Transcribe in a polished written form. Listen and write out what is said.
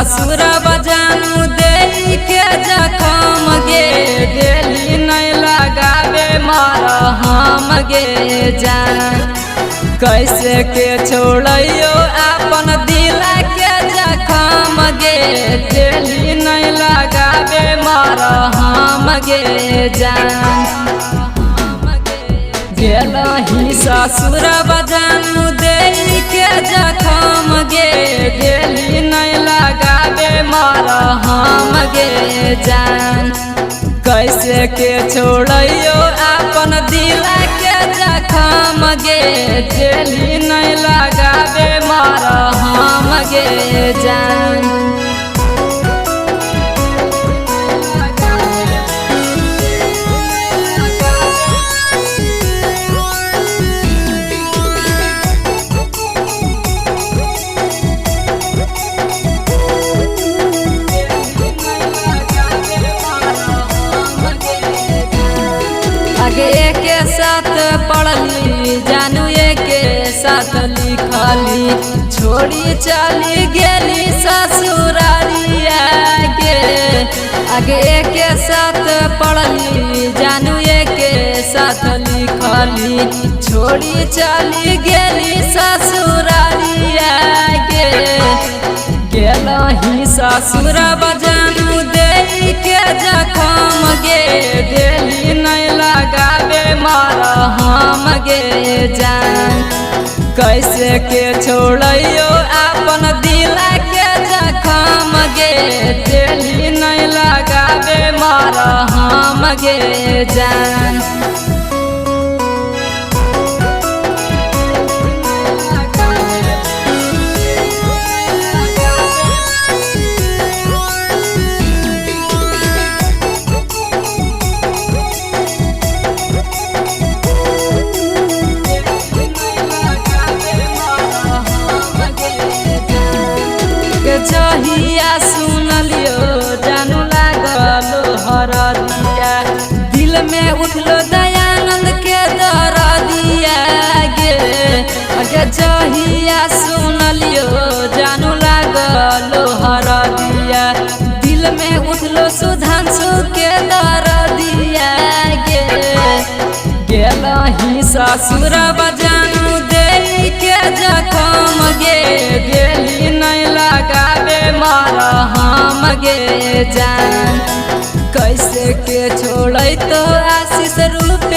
ससुर बजानू दे के जखम गे दिली नहीं लगावे मारा हम गे जान। कैसे के छोड़ियो अपन दिल के जखम गे दिली नहीं लगावे मारा हम गे जान। गेलही ससुर बजानू दे के जखम गे दिली नहीं लगावे मारा हम गे जान। कैसे के छोड़ियो अपन दिल के जखम गे दिली नहीं लगावे मारा हम गे जान। आगे के साथ पढ़ली जानू के साथ लिखली छोड़ी चली गेली ससुरारिया गे। आगे के साथ पढ़ली जानू के साथ लिखली छोड़ी चली गेली ससुरारिया गे। गेलही ससुर बजानू दे के जखम गे दिली नहीं लगावे मारा हम गे जान। कैसे के छोड़ियो अपन दिल के जखम गे दिली नहीं लगावे मारा हम गे जान। जहिया सुनलियो जानू लागलो हरदिया दिल में उठलो दयानंद के दरदिया गे। अगे जहिया सुनलियो जानू लागलो हरदिया दिल में उठलो सुधांशु के दरदिया गे। गेलही ससुर बजानू दे के जखम गे दिली नहीं लगावे मारा हम गे जान। कैसे के छोड़ तो आशीष रूप